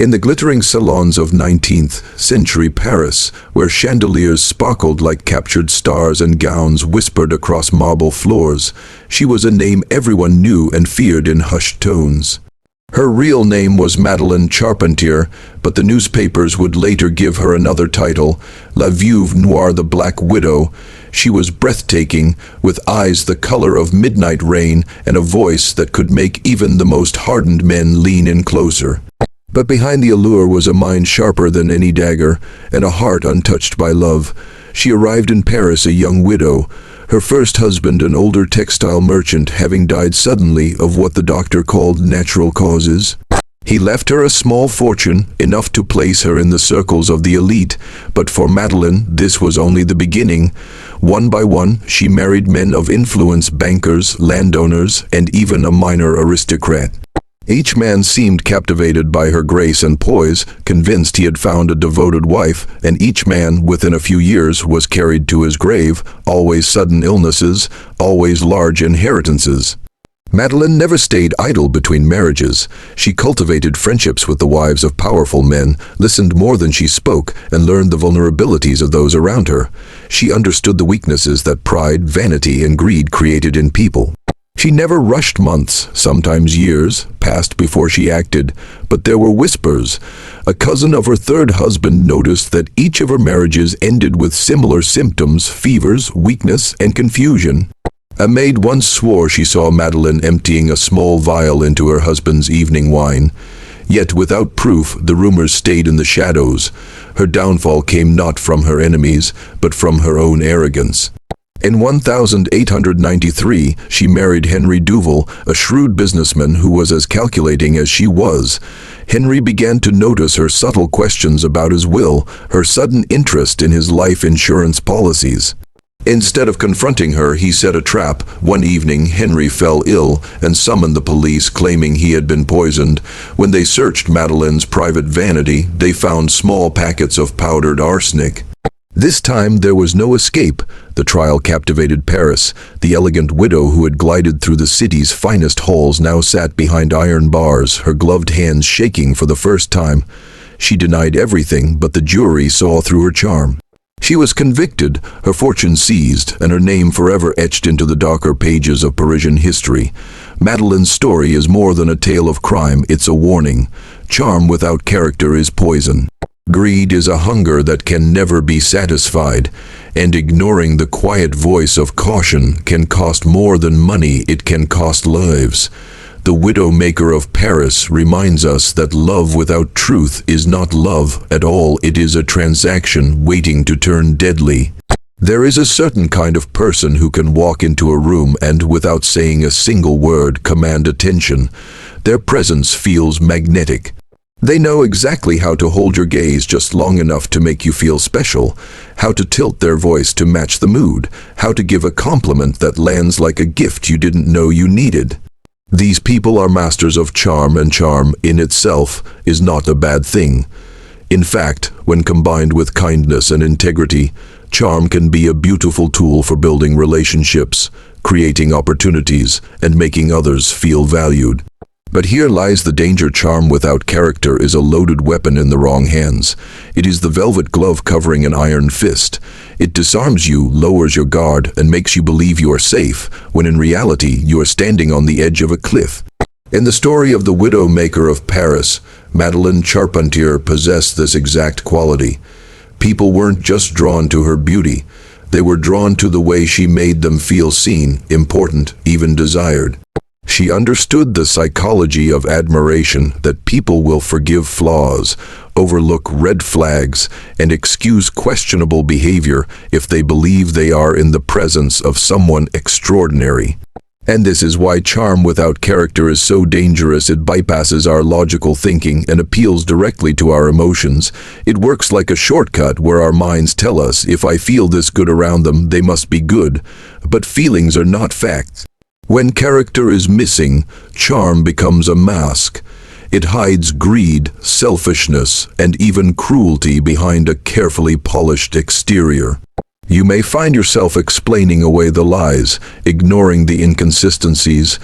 In the glittering salons of 19th century Paris, where chandeliers sparkled like captured stars and gowns whispered across marble floors, she was a name everyone knew and feared in hushed tones. Her real name was Madeleine Charpentier, but the newspapers would later give her another title, La Veuve Noire, the Black Widow. She was breathtaking, with eyes the color of midnight rain and a voice that could make even the most hardened men lean in closer. But behind the allure was a mind sharper than any dagger, and a heart untouched by love. She arrived in Paris a young widow, her first husband, an older textile merchant, having died suddenly of what the doctor called natural causes. He left her a small fortune, enough to place her in the circles of the elite, but for Madeleine this was only the beginning. One by one, she married men of influence, bankers, landowners, and even a minor aristocrat. Each man seemed captivated by her grace and poise, convinced he had found a devoted wife, and each man, within a few years, was carried to his grave, always sudden illnesses, always large inheritances. Madeleine never stayed idle between marriages. She cultivated friendships with the wives of powerful men, listened more than she spoke, and learned the vulnerabilities of those around her. She understood the weaknesses that pride, vanity, and greed created in people. She never rushed. Months, sometimes years, passed before she acted, but there were whispers. A cousin of her third husband noticed that each of her marriages ended with similar symptoms: fevers, weakness, and confusion. A maid once swore she saw Madeleine emptying a small vial into her husband's evening wine. Yet without proof, the rumors stayed in the shadows. Her downfall came not from her enemies, but from her own arrogance. In 1893, she married Henry Duval, a shrewd businessman who was as calculating as she was. Henry began to notice her subtle questions about his will, her sudden interest in his life insurance policies. Instead of confronting her, he set a trap. One evening, Henry fell ill and summoned the police, claiming he had been poisoned. When they searched Madeleine's private vanity, they found small packets of powdered arsenic. This time there was no escape. The trial captivated Paris. The elegant widow who had glided through the city's finest halls now sat behind iron bars, her gloved hands shaking for the first time. She denied everything, but the jury saw through her charm. She was convicted, her fortune seized, and her name forever etched into the darker pages of Parisian history. Madeleine's story is more than a tale of crime, it's a warning. Charm without character is poison. Greed is a hunger that can never be satisfied, and ignoring the quiet voice of caution can cost more than money, it can cost lives. The Widowmaker of Paris reminds us that love without truth is not love at all, it is a transaction waiting to turn deadly. There is a certain kind of person who can walk into a room and, without saying a single word, command attention. Their presence feels magnetic. They know exactly how to hold your gaze just long enough to make you feel special, how to tilt their voice to match the mood, how to give a compliment that lands like a gift you didn't know you needed. These people are masters of charm, and charm in itself is not a bad thing. In fact, when combined with kindness and integrity, charm can be a beautiful tool for building relationships, creating opportunities, and making others feel valued. But here lies the danger. Charm without character is a loaded weapon in the wrong hands. It is the velvet glove covering an iron fist. It disarms you, lowers your guard, and makes you believe you are safe, when in reality you are standing on the edge of a cliff. In the story of the Widowmaker of Paris, Madeleine Charpentier possessed this exact quality. People weren't just drawn to her beauty. They were drawn to the way she made them feel seen, important, even desired. She understood the psychology of admiration, that people will forgive flaws, overlook red flags, and excuse questionable behavior if they believe they are in the presence of someone extraordinary. And this is why charm without character is so dangerous. It bypasses our logical thinking and appeals directly to our emotions. It works like a shortcut where our minds tell us, if I feel this good around them, they must be good. But feelings are not facts. When character is missing, charm becomes a mask. It hides greed, selfishness, and even cruelty behind a carefully polished exterior. You may find yourself explaining away the lies, ignoring the inconsistencies,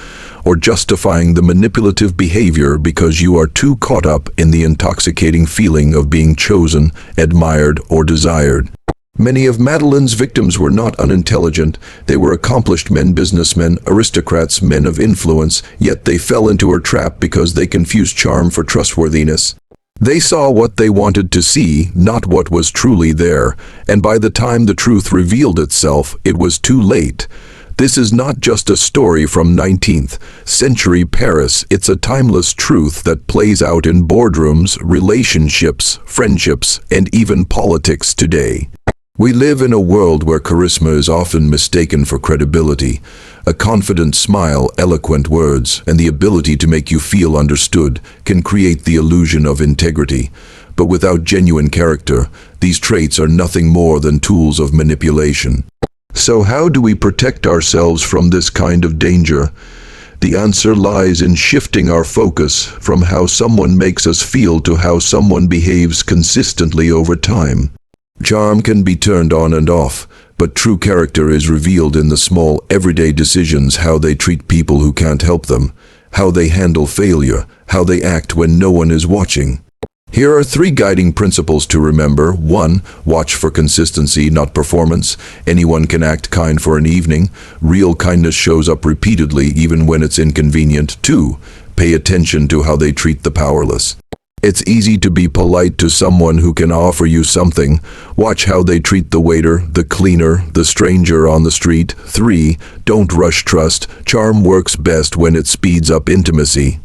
or justifying the manipulative behavior because you are too caught up in the intoxicating feeling of being chosen, admired, or desired. Many of Madeline's victims were not unintelligent. They were accomplished men, businessmen, aristocrats, men of influence, yet they fell into her trap because they confused charm for trustworthiness. They saw what they wanted to see, not what was truly there, and by the time the truth revealed itself, it was too late. This is not just a story from 19th century Paris, it's a timeless truth that plays out in boardrooms, relationships, friendships, and even politics today. We live in a world where charisma is often mistaken for credibility. A confident smile, eloquent words, and the ability to make you feel understood can create the illusion of integrity. But without genuine character, these traits are nothing more than tools of manipulation. So how do we protect ourselves from this kind of danger? The answer lies in shifting our focus from how someone makes us feel to how someone behaves consistently over time. Charm can be turned on and off, but true character is revealed in the small, everyday decisions: how they treat people who can't help them, how they handle failure, how they act when no one is watching. Here are 3 guiding principles to remember. 1. Watch for consistency, not performance. Anyone can act kind for an evening. Real kindness shows up repeatedly, even when it's inconvenient. 2. Pay attention to how they treat the powerless. It's easy to be polite to someone who can offer you something. Watch how they treat the waiter, the cleaner, the stranger on the street. 3. Don't rush trust. Charm works best when it speeds up intimacy.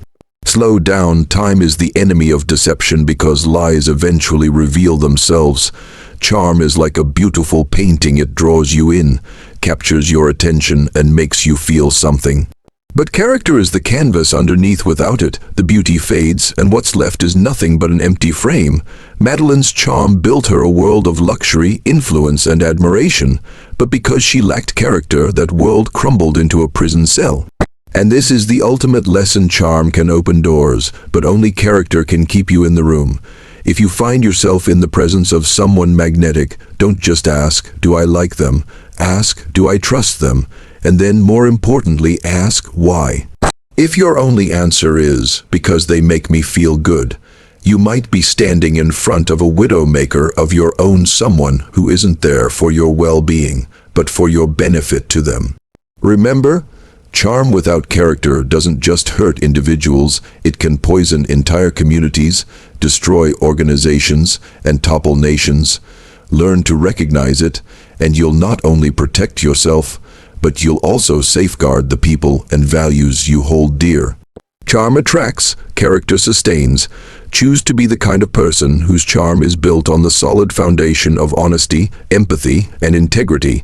Slow down. Time is the enemy of deception because lies eventually reveal themselves. Charm is like a beautiful painting. It draws you in, captures your attention, and makes you feel something. But character is the canvas underneath. Without it, the beauty fades, and what's left is nothing but an empty frame. Madeline's charm built her a world of luxury, influence, and admiration, but because she lacked character, that world crumbled into a prison cell. And this is the ultimate lesson: charm can open doors, but only character can keep you in the room. If you find yourself in the presence of someone magnetic, don't just ask, "Do I like them?" Ask, "Do I trust them?" And then, more importantly, ask why. If your only answer is, "Because they make me feel good," you might be standing in front of a widowmaker of your own, someone who isn't there for your well-being, but for your benefit to them. Remember, charm without character doesn't just hurt individuals, it can poison entire communities, destroy organizations, and topple nations. Learn to recognize it, and you'll not only protect yourself, but you'll also safeguard the people and values you hold dear. Charm attracts, character sustains. Choose to be the kind of person whose charm is built on the solid foundation of honesty, empathy, and integrity,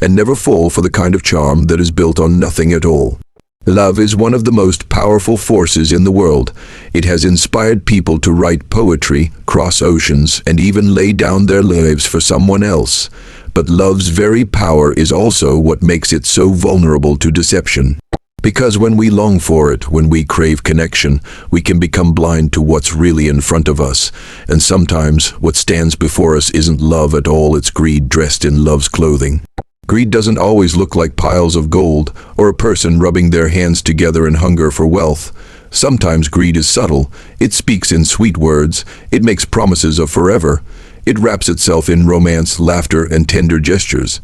and never fall for the kind of charm that is built on nothing at all. Love is one of the most powerful forces in the world. It has inspired people to write poetry, cross oceans, and even lay down their lives for someone else. But love's very power is also what makes it so vulnerable to deception. Because when we long for it, when we crave connection, we can become blind to what's really in front of us. And sometimes what stands before us isn't love at all, it's greed dressed in love's clothing. Greed doesn't always look like piles of gold or a person rubbing their hands together in hunger for wealth. Sometimes greed is subtle. It speaks in sweet words. It makes promises of forever. It wraps itself in romance, laughter, and tender gestures.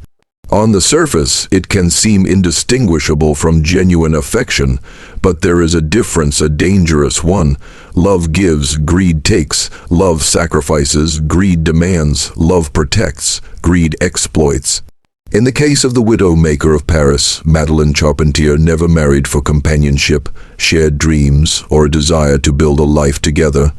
On the surface, it can seem indistinguishable from genuine affection, but there is a difference, a dangerous one. Love gives, greed takes. Love sacrifices, greed demands. Love protects, greed exploits. In the case of the widowmaker of Paris, Madeleine Charpentier never married for companionship, shared dreams, or a desire to build a life together.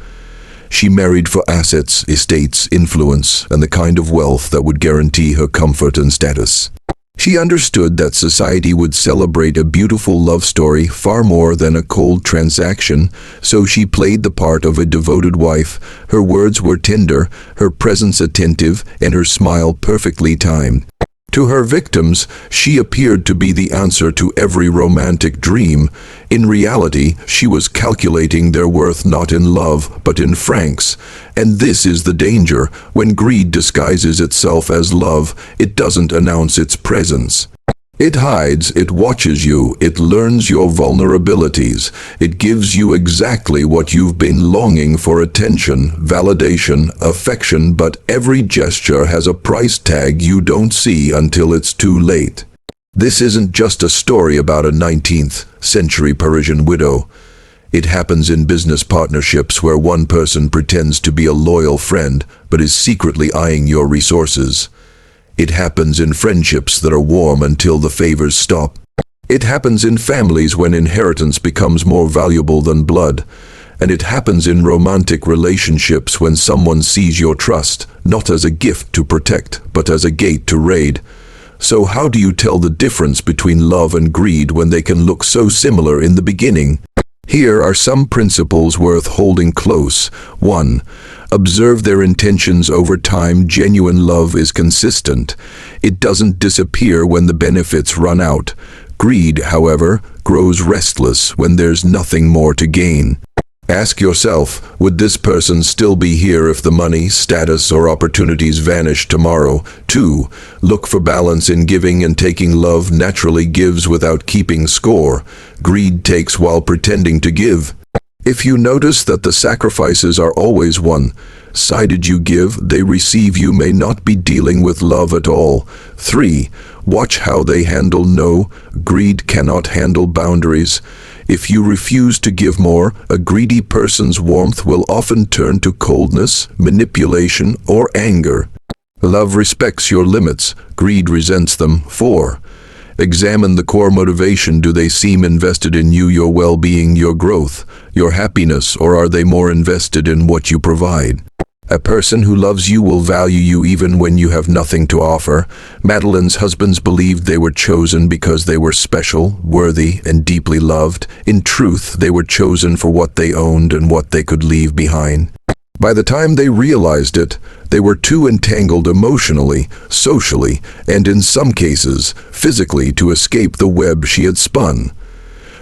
She married for assets, estates, influence, and the kind of wealth that would guarantee her comfort and status. She understood that society would celebrate a beautiful love story far more than a cold transaction, so she played the part of a devoted wife. Her words were tender, her presence attentive, and her smile perfectly timed. To her victims, she appeared to be the answer to every romantic dream. In reality, she was calculating their worth not in love, but in francs. And this is the danger. When greed disguises itself as love, it doesn't announce its presence. It hides, it watches you, it learns your vulnerabilities. It gives you exactly what you've been longing for: attention, validation, affection, but every gesture has a price tag you don't see until it's too late. This isn't just a story about a 19th century Parisian widow. It happens in business partnerships where one person pretends to be a loyal friend but is secretly eyeing your resources. It happens in friendships that are warm until the favors stop. It happens in families when inheritance becomes more valuable than blood. And it happens in romantic relationships when someone sees your trust, not as a gift to protect, but as a gate to raid. So how do you tell the difference between love and greed when they can look so similar in the beginning? Here are some principles worth holding close. 1. Observe their intentions over time. Genuine love is consistent. It doesn't disappear when the benefits run out. Greed, however, grows restless when there's nothing more to gain. Ask yourself, would this person still be here if the money, status, or opportunities vanish tomorrow? 2. Look for balance in giving and taking. Love naturally gives without keeping score. Greed takes while pretending to give. If you notice that the sacrifices are always one-sided, you give, they receive, you may not be dealing with love at all. 3. Watch how they handle no. Greed cannot handle boundaries. If you refuse to give more, a greedy person's warmth will often turn to coldness, manipulation, or anger. Love respects your limits. Greed resents them. 4. Examine the core motivation. Do they seem invested in you, your well-being, your growth, your happiness, or are they more invested in what you provide? A person who loves you will value you even when you have nothing to offer. Madeline's husbands believed they were chosen because they were special, worthy, and deeply loved. In truth, they were chosen for what they owned and what they could leave behind. By the time they realized it, they were too entangled emotionally, socially, and in some cases, physically, to escape the web she had spun.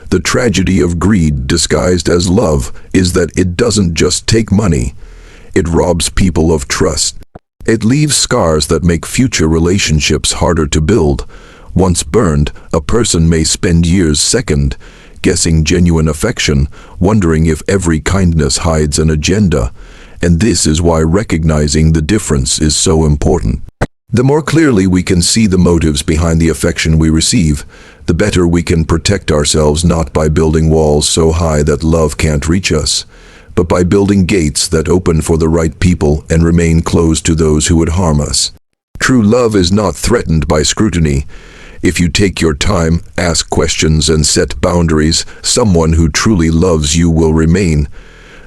The tragedy of greed disguised as love is that it doesn't just take money. It robs people of trust. It leaves scars that make future relationships harder to build. Once burned, a person may spend years second-guessing genuine affection, wondering if every kindness hides an agenda. And this is why recognizing the difference is so important. The more clearly we can see the motives behind the affection we receive, the better we can protect ourselves, not by building walls so high that love can't reach us, but by building gates that open for the right people and remain closed to those who would harm us. True love is not threatened by scrutiny. If you take your time, ask questions, and set boundaries, someone who truly loves you will remain.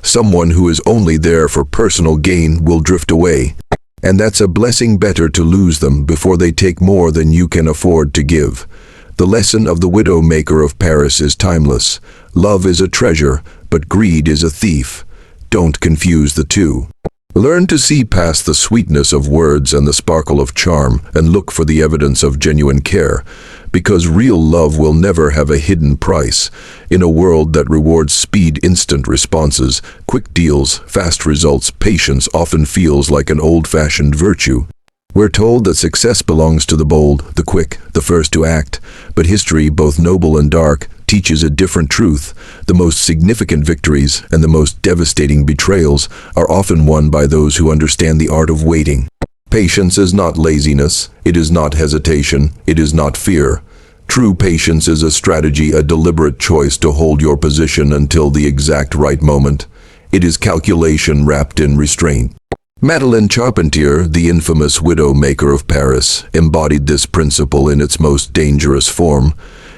Someone who is only there for personal gain will drift away. And that's a blessing. Better to lose them before they take more than you can afford to give. The lesson of the widow maker of Paris is timeless. Love is a treasure, but greed is a thief. Don't confuse the two. Learn to see past the sweetness of words and the sparkle of charm, and look for the evidence of genuine care, because real love will never have a hidden price. In a world that rewards speed, instant responses, quick deals, fast results, patience often feels like an old-fashioned virtue. We're told that success belongs to the bold, the quick, the first to act, but history, both noble and dark, teaches a different truth. The most significant victories and the most devastating betrayals are often won by those who understand the art of waiting. Patience is not laziness, it is not hesitation, it is not fear. True patience is a strategy, a deliberate choice to hold your position until the exact right moment. It is calculation wrapped in restraint. Madeleine Charpentier, the infamous widow maker of Paris, embodied this principle in its most dangerous form.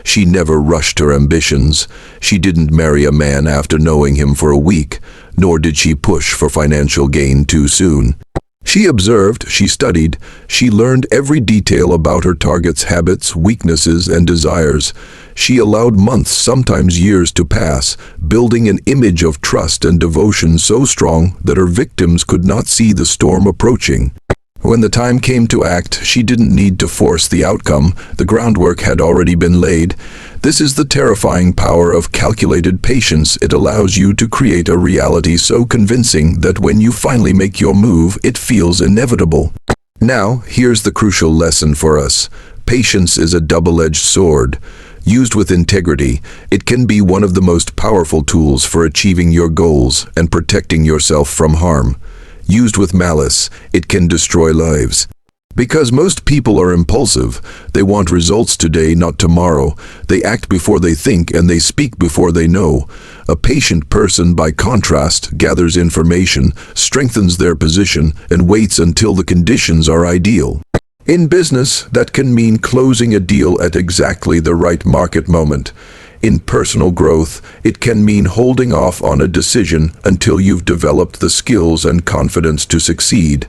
She never rushed her ambitions. She didn't marry a man after knowing him for a week, nor did she push for financial gain too soon. She observed, she studied, she learned every detail about her target's habits, weaknesses, and desires. She allowed months, sometimes years, to pass, building an image of trust and devotion so strong that her victims could not see the storm approaching. When the time came to act, she didn't need to force the outcome. The groundwork had already been laid. This is the terrifying power of calculated patience. It allows you to create a reality so convincing that when you finally make your move, it feels inevitable. Now, here's the crucial lesson for us. Patience is a double-edged sword. Used with integrity, it can be one of the most powerful tools for achieving your goals and protecting yourself from harm. Used with malice, it can destroy lives. Because most people are impulsive, they want results today, not tomorrow. They act before they think and they speak before they know. A patient person, by contrast, gathers information, strengthens their position, and waits until the conditions are ideal. In business, that can mean closing a deal at exactly the right market moment. In personal growth, it can mean holding off on a decision until you've developed the skills and confidence to succeed.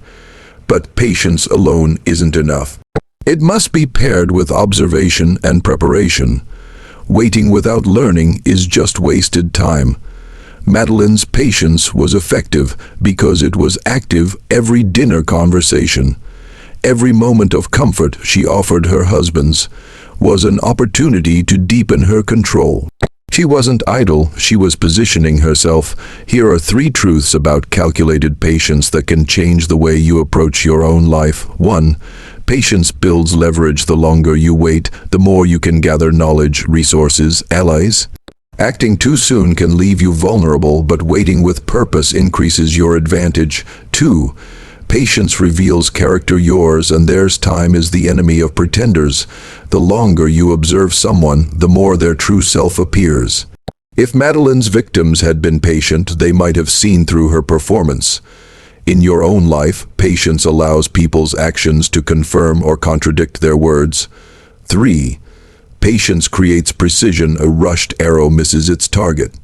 But patience alone isn't enough. It must be paired with observation and preparation. Waiting without learning is just wasted time. Madeline's patience was effective because it was active every dinner conversation. Every moment of comfort she offered her husbands was an opportunity to deepen her control. She wasn't idle, she was positioning herself. Here are 3 truths about calculated patience that can change the way you approach your own life. 1. Patience builds leverage. The longer you wait, the more you can gather knowledge, resources, allies. Acting too soon can leave you vulnerable, but waiting with purpose increases your advantage. 2. Patience reveals character. Yours and theirs. Time is the enemy of pretenders. The longer you observe someone, the more their true self appears. If Madeline's victims had been patient, they might have seen through her performance. In your own life, patience allows people's actions to confirm or contradict their words. 3. Patience creates precision. A rushed arrow misses its target.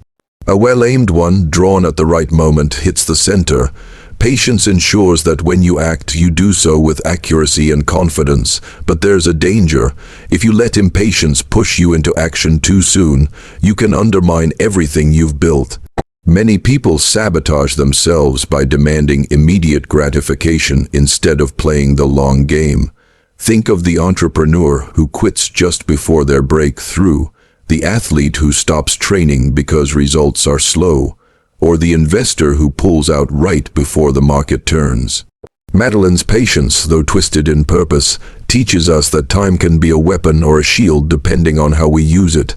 A well-aimed one, drawn at the right moment, hits the center. Patience ensures that when you act, you do so with accuracy and confidence. But there's a danger. If you let impatience push you into action too soon, you can undermine everything you've built. Many people sabotage themselves by demanding immediate gratification instead of playing the long game. Think of the entrepreneur who quits just before their breakthrough, the athlete who stops training because results are slow, or the investor who pulls out right before the market turns. Madeline's patience, though twisted in purpose, teaches us that time can be a weapon or a shield depending on how we use it.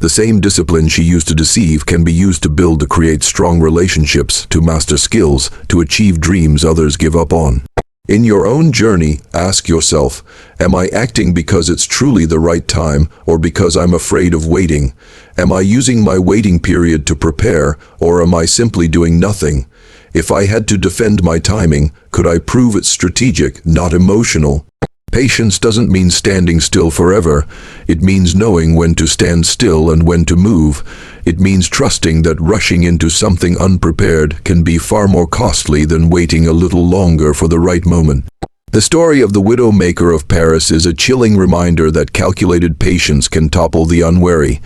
The same discipline she used to deceive can be used to build, to create strong relationships, to master skills, to achieve dreams others give up on. In your own journey, ask yourself, am I acting because it's truly the right time, or because I'm afraid of waiting? Am I using my waiting period to prepare, or am I simply doing nothing? If I had to defend my timing, could I prove it's strategic, not emotional? Patience doesn't mean standing still forever. It means knowing when to stand still and when to move. It means trusting that rushing into something unprepared can be far more costly than waiting a little longer for the right moment. The story of the Widowmaker of Paris is a chilling reminder that calculated patience can topple the unwary.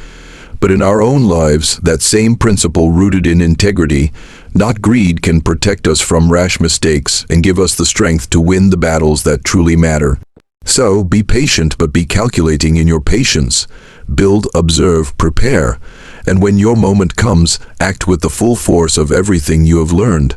But in our own lives, that same principle, rooted in integrity, not greed, can protect us from rash mistakes and give us the strength to win the battles that truly matter. So, be patient, but be calculating in your patience. Build, observe, prepare. And when your moment comes, act with the full force of everything you have learned.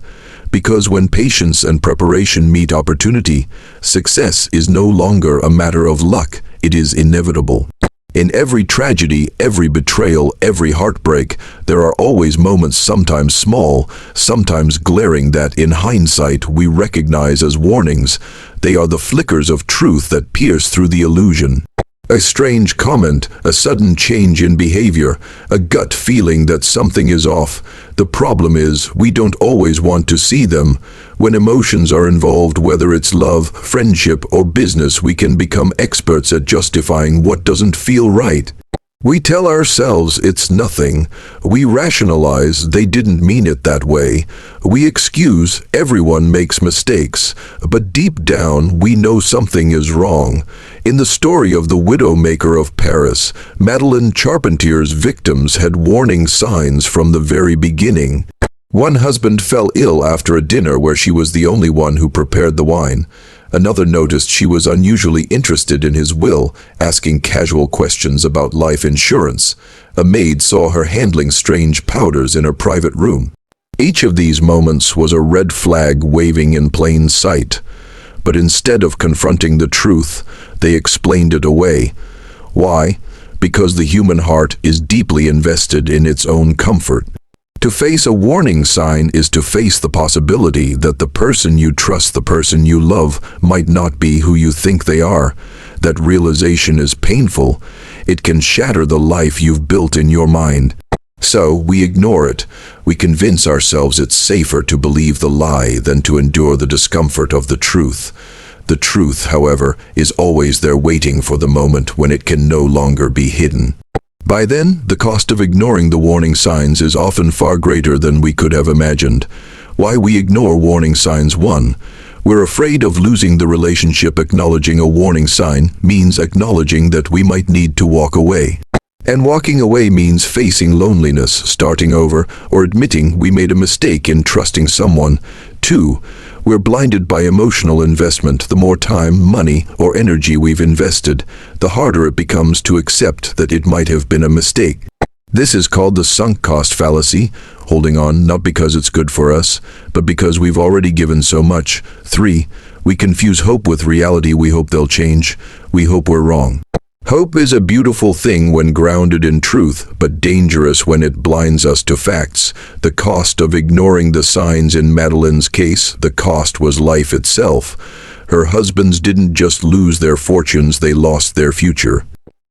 Because when patience and preparation meet opportunity, success is no longer a matter of luck, it is inevitable. In every tragedy, every betrayal, every heartbreak, there are always moments, sometimes small, sometimes glaring, that in hindsight we recognize as warnings. They are the flickers of truth that pierce through the illusion. A strange comment, a sudden change in behavior, a gut feeling that something is off. The problem is, we don't always want to see them. When emotions are involved, whether it's love, friendship, or business, we can become experts at justifying what doesn't feel right. We tell ourselves it's nothing. We rationalize they didn't mean it that way. We excuse everyone makes mistakes. But deep down, we know something is wrong. In the story of the Widowmaker of Paris, Madeleine Charpentier's victims had warning signs from the very beginning. One husband fell ill after a dinner where she was the only one who prepared the wine. Another noticed she was unusually interested in his will, asking casual questions about life insurance. A maid saw her handling strange powders in her private room. Each of these moments was a red flag waving in plain sight. But instead of confronting the truth, they explained it away. Why? Because the human heart is deeply invested in its own comfort. To face a warning sign is to face the possibility that the person you trust, the person you love, might not be who you think they are. That realization is painful. It can shatter the life you've built in your mind. So we ignore it. We convince ourselves it's safer to believe the lie than to endure the discomfort of the truth. The truth, however, is always there waiting for the moment when it can no longer be hidden. By then, the cost of ignoring the warning signs is often far greater than we could have imagined. Why we ignore warning signs? 1. We're afraid of losing the relationship. Acknowledging a warning sign means acknowledging that we might need to walk away. And walking away means facing loneliness, starting over, or admitting we made a mistake in trusting someone. 2. We're blinded by emotional investment. The more time, money, or energy we've invested, the harder it becomes to accept that it might have been a mistake. This is called the sunk cost fallacy, holding on not because it's good for us, but because we've already given so much. 3. We confuse hope with reality. We hope they'll change. We hope we're wrong. Hope is a beautiful thing when grounded in truth, but dangerous when it blinds us to facts. The cost of ignoring the signs in Madeline's case, the cost was life itself. Her husbands didn't just lose their fortunes, they lost their future.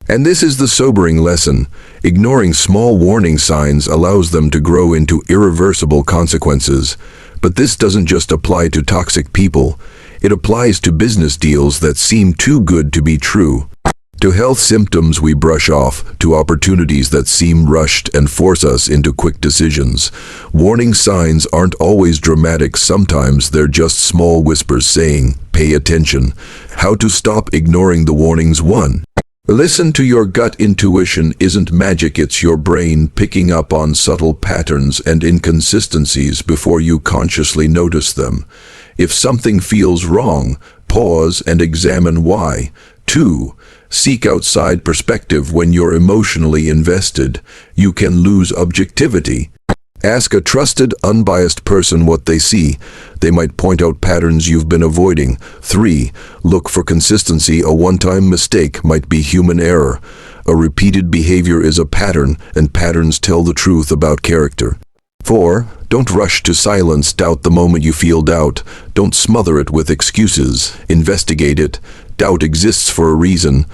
And this is the sobering lesson. Ignoring small warning signs allows them to grow into irreversible consequences. But this doesn't just apply to toxic people. It applies to business deals that seem too good to be true. To health symptoms we brush off, to opportunities that seem rushed and force us into quick decisions. Warning signs aren't always dramatic. Sometimes they're just small whispers saying, "Pay attention." How to stop ignoring the warnings? 1. Listen to your gut. Intuition isn't magic, it's your brain picking up on subtle patterns and inconsistencies before you consciously notice them. If something feels wrong, pause and examine why. 2. Seek outside perspective. When you're emotionally invested, you can lose objectivity. Ask a trusted, unbiased person what they see. They might point out patterns you've been avoiding. 3. Look for consistency. A one-time mistake might be human error. A repeated behavior is a pattern, and patterns tell the truth about character. 4. Don't rush to silence doubt the moment you feel doubt. Don't smother it with excuses. Investigate it. Doubt exists for a reason.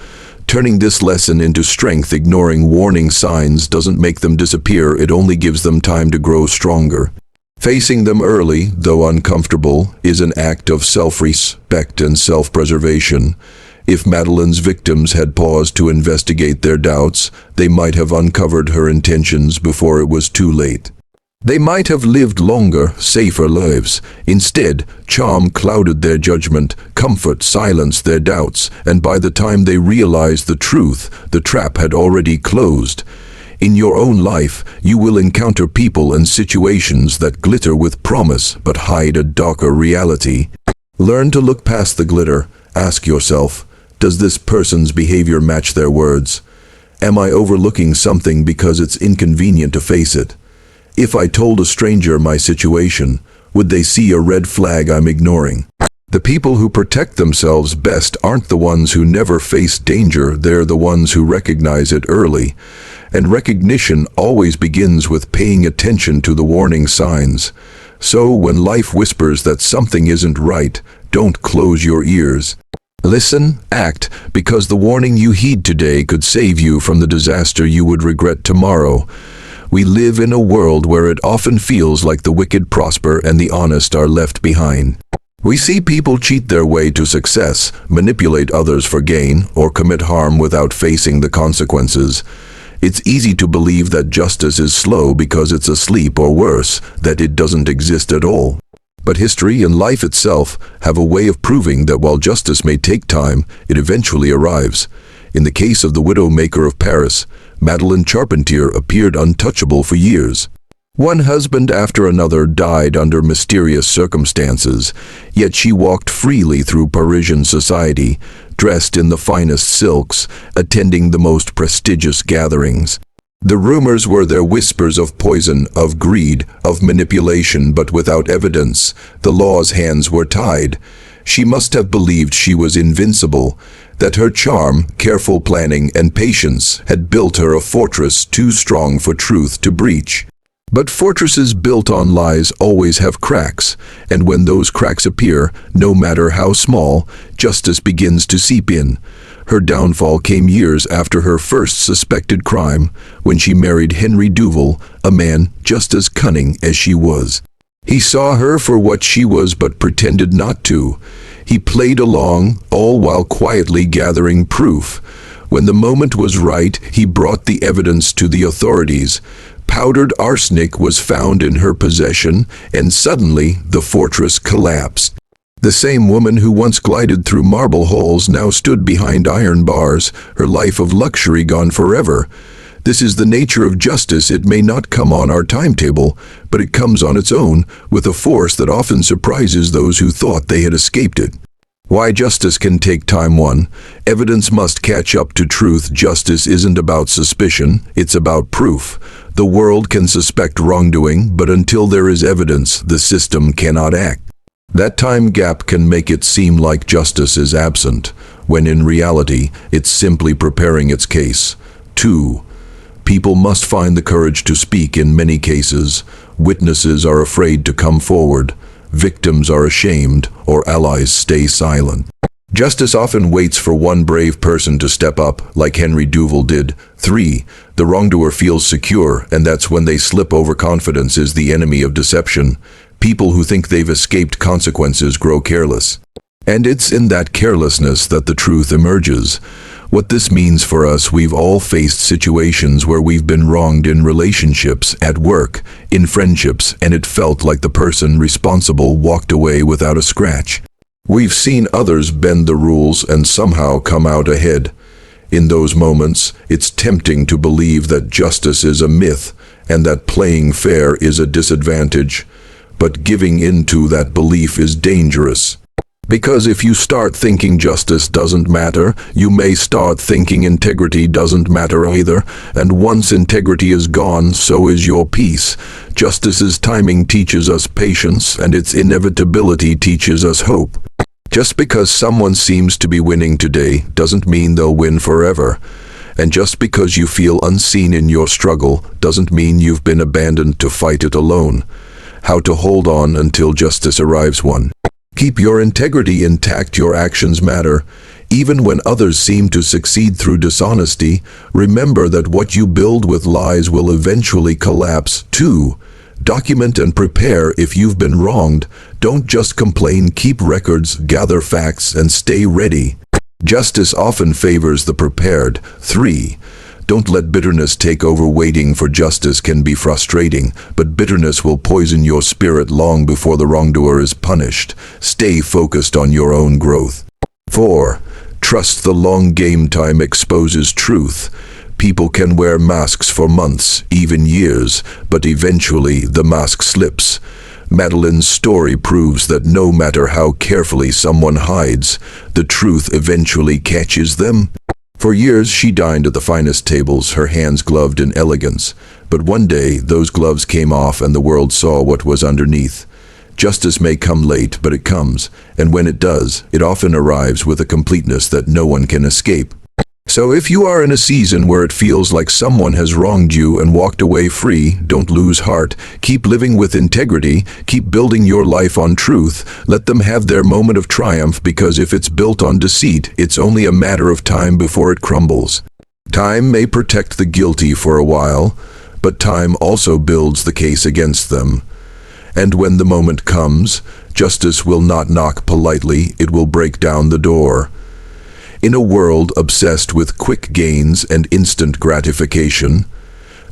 Turning this lesson into strength. Ignoring warning signs doesn't make them disappear, it only gives them time to grow stronger. Facing them early, though uncomfortable, is an act of self-respect and self-preservation. If Madeline's victims had paused to investigate their doubts, they might have uncovered her intentions before it was too late. They might have lived longer, safer lives. Instead, charm clouded their judgment, comfort silenced their doubts, and by the time they realized the truth, the trap had already closed. In your own life, you will encounter people and situations that glitter with promise but hide a darker reality. Learn to look past the glitter. Ask yourself, does this person's behavior match their words? Am I overlooking something because it's inconvenient to face it? If I told a stranger my situation, would they see a red flag I'm ignoring? The people who protect themselves best aren't the ones who never face danger, they're the ones who recognize it early. And recognition always begins with paying attention to the warning signs. So when life whispers that something isn't right, don't close your ears. Listen, act, because the warning you heed today could save you from the disaster you would regret tomorrow. We live in a world where it often feels like the wicked prosper and the honest are left behind. We see people cheat their way to success, manipulate others for gain, or commit harm without facing the consequences. It's easy to believe that justice is slow because it's asleep, or worse, that it doesn't exist at all. But history and life itself have a way of proving that while justice may take time, it eventually arrives. In the case of the widow-maker of Paris, Madeleine Charpentier appeared untouchable for years. One husband after another died under mysterious circumstances, yet she walked freely through Parisian society, dressed in the finest silks, attending the most prestigious gatherings. The rumors were there whispers of poison, of greed, of manipulation, but without evidence. The law's hands were tied. She must have believed she was invincible. that her charm, careful planning, and patience had built her a fortress too strong for truth to breach. But fortresses built on lies always have cracks, and when those cracks appear, no matter how small, justice begins to seep in. Her downfall came years after her first suspected crime, when she married Henry Duval, a man just as cunning as she was. He saw her for what she was but pretended not to. He played along, all while quietly gathering proof. When the moment was right, he brought the evidence to the authorities. Powdered arsenic was found in her possession, and suddenly the fortress collapsed. The same woman who once glided through marble halls now stood behind iron bars, her life of luxury gone forever. This is the nature of justice. It may not come on our timetable, but it comes on its own, with a force that often surprises those who thought they had escaped it. Why justice can take time. 1. Evidence must catch up to truth. Justice isn't about suspicion, it's about proof. The world can suspect wrongdoing, but until there is evidence, the system cannot act. That time gap can make it seem like justice is absent, when in reality, it's simply preparing its case. 2. People must find the courage to speak. In many cases, witnesses are afraid to come forward, victims are ashamed, or allies stay silent. Justice often waits for one brave person to step up, like Henry Duval did. 3. The wrongdoer feels secure, and that's when they slip. Overconfidence is the enemy of deception. People who think they've escaped consequences grow careless. And it's in that carelessness that the truth emerges. What this means for us: we've all faced situations where we've been wronged in relationships, at work, in friendships, and it felt like the person responsible walked away without a scratch. We've seen others bend the rules and somehow come out ahead. In those moments, it's tempting to believe that justice is a myth and that playing fair is a disadvantage. But giving in to that belief is dangerous. Because if you start thinking justice doesn't matter, you may start thinking integrity doesn't matter either, and once integrity is gone, so is your peace. Justice's timing teaches us patience, and its inevitability teaches us hope. Just because someone seems to be winning today doesn't mean they'll win forever. And just because you feel unseen in your struggle doesn't mean you've been abandoned to fight it alone. How to hold on until justice arrives. 1. Keep your integrity intact. Your actions matter. Even when others seem to succeed through dishonesty, remember that what you build with lies will eventually collapse. 2. Document and prepare if you've been wronged. Don't just complain. Keep records, gather facts, and stay ready. Justice often favors the prepared. 3. Don't let bitterness take over. Waiting for justice can be frustrating, but bitterness will poison your spirit long before the wrongdoer is punished. Stay focused on your own growth. 4. Trust the long game. Time exposes truth. People can wear masks for months, even years, but eventually the mask slips. Madeline's story proves that no matter how carefully someone hides, the truth eventually catches them. For years she dined at the finest tables, her hands gloved in elegance. But one day those gloves came off and the world saw what was underneath. Justice may come late, but it comes, and when it does, it often arrives with a completeness that no one can escape. So if you are in a season where it feels like someone has wronged you and walked away free, don't lose heart. Keep living with integrity. Keep building your life on truth. Let them have their moment of triumph, because if it's built on deceit, it's only a matter of time before it crumbles. Time may protect the guilty for a while, but time also builds the case against them. And when the moment comes, justice will not knock politely, it will break down the door. In a world obsessed with quick gains and instant gratification,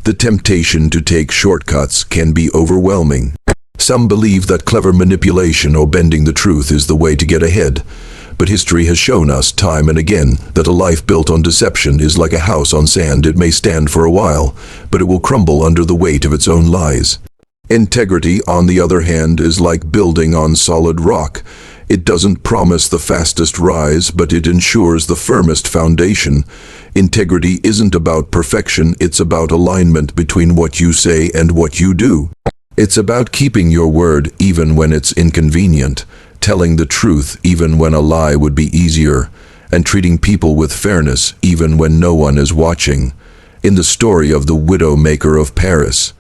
the temptation to take shortcuts can be overwhelming. Some believe that clever manipulation or bending the truth is the way to get ahead, but history has shown us time and again that a life built on deception is like a house on sand. It may stand for a while, but it will crumble under the weight of its own lies. Integrity, on the other hand, is like building on solid rock. It doesn't promise the fastest rise, but it ensures the firmest foundation. Integrity isn't about perfection, it's about alignment between what you say and what you do. It's about keeping your word even when it's inconvenient, telling the truth even when a lie would be easier, and treating people with fairness even when no one is watching. In the story of the widow-maker of Paris,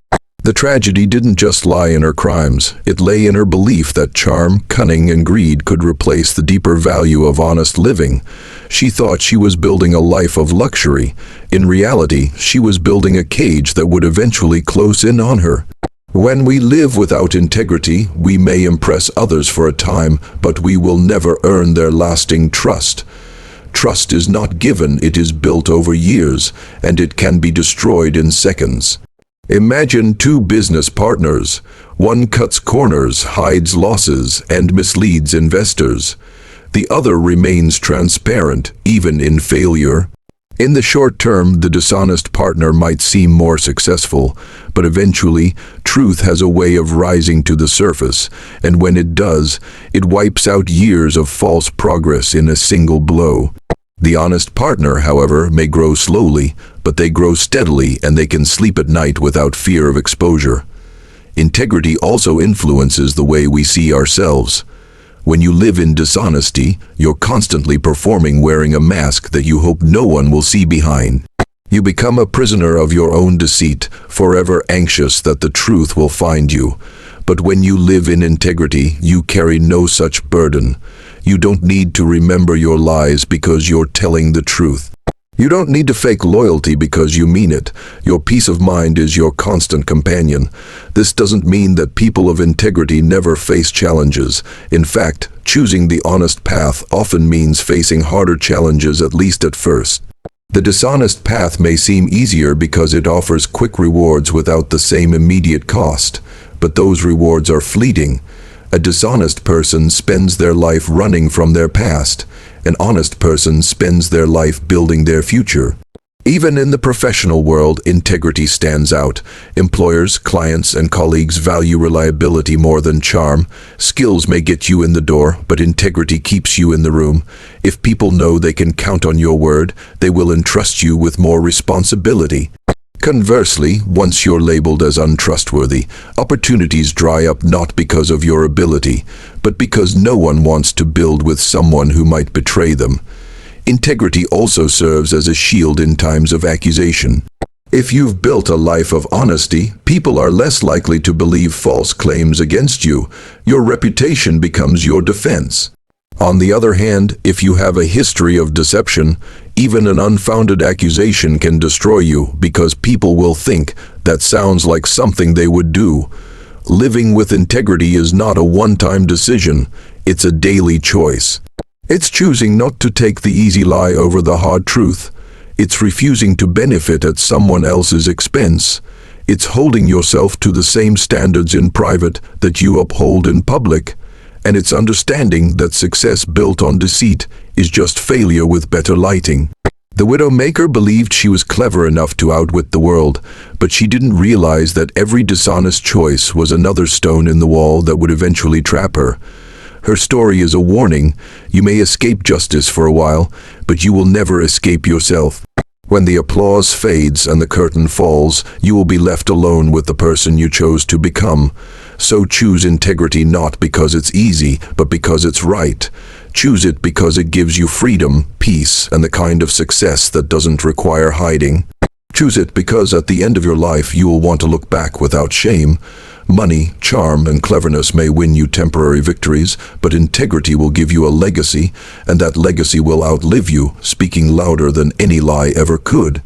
the tragedy didn't just lie in her crimes, it lay in her belief that charm, cunning, and greed could replace the deeper value of honest living. She thought she was building a life of luxury. In reality, she was building a cage that would eventually close in on her. When we live without integrity, we may impress others for a time, but we will never earn their lasting trust. Trust is not given, it is built over years, and it can be destroyed in seconds. Imagine two business partners. One cuts corners, hides losses, and misleads investors. The other remains transparent, even in failure. In the short term, the dishonest partner might seem more successful, but eventually, truth has a way of rising to the surface, and when it does, it wipes out years of false progress in a single blow. The honest partner, however, may grow slowly, but they grow steadily and they can sleep at night without fear of exposure. Integrity also influences the way we see ourselves. When you live in dishonesty, you're constantly performing wearing a mask that you hope no one will see behind. You become a prisoner of your own deceit, forever anxious that the truth will find you. But when you live in integrity, you carry no such burden. You don't need to remember your lies because you're telling the truth. You don't need to fake loyalty because you mean it. Your peace of mind is your constant companion. This doesn't mean that people of integrity never face challenges. In fact, choosing the honest path often means facing harder challenges, at least at first. The dishonest path may seem easier because it offers quick rewards without the same immediate cost, but those rewards are fleeting. A dishonest person spends their life running from their past. An honest person spends their life building their future. Even in the professional world, integrity stands out. Employers, clients, and colleagues value reliability more than charm. Skills may get you in the door, but integrity keeps you in the room. If people know they can count on your word, they will entrust you with more responsibility. Conversely, once you're labeled as untrustworthy, opportunities dry up not because of your ability, but because no one wants to build with someone who might betray them. Integrity also serves as a shield in times of accusation. If you've built a life of honesty, people are less likely to believe false claims against you. Your reputation becomes your defense. On the other hand, if you have a history of deception, even an unfounded accusation can destroy you because people will think that sounds like something they would do. Living with integrity is not a one-time decision, it's a daily choice. It's choosing not to take the easy lie over the hard truth. It's refusing to benefit at someone else's expense. It's holding yourself to the same standards in private that you uphold in public. And it's understanding that success built on deceit is just failure with better lighting. The widow-maker believed she was clever enough to outwit the world, but she didn't realize that every dishonest choice was another stone in the wall that would eventually trap her. Her story is a warning. You may escape justice for a while, but you will never escape yourself. When the applause fades and the curtain falls, you will be left alone with the person you chose to become. So choose integrity not because it's easy, but because it's right. Choose it because it gives you freedom, peace, and the kind of success that doesn't require hiding. Choose it because at the end of your life you will want to look back without shame. Money, charm, and cleverness may win you temporary victories, but integrity will give you a legacy, and that legacy will outlive you, speaking louder than any lie ever could.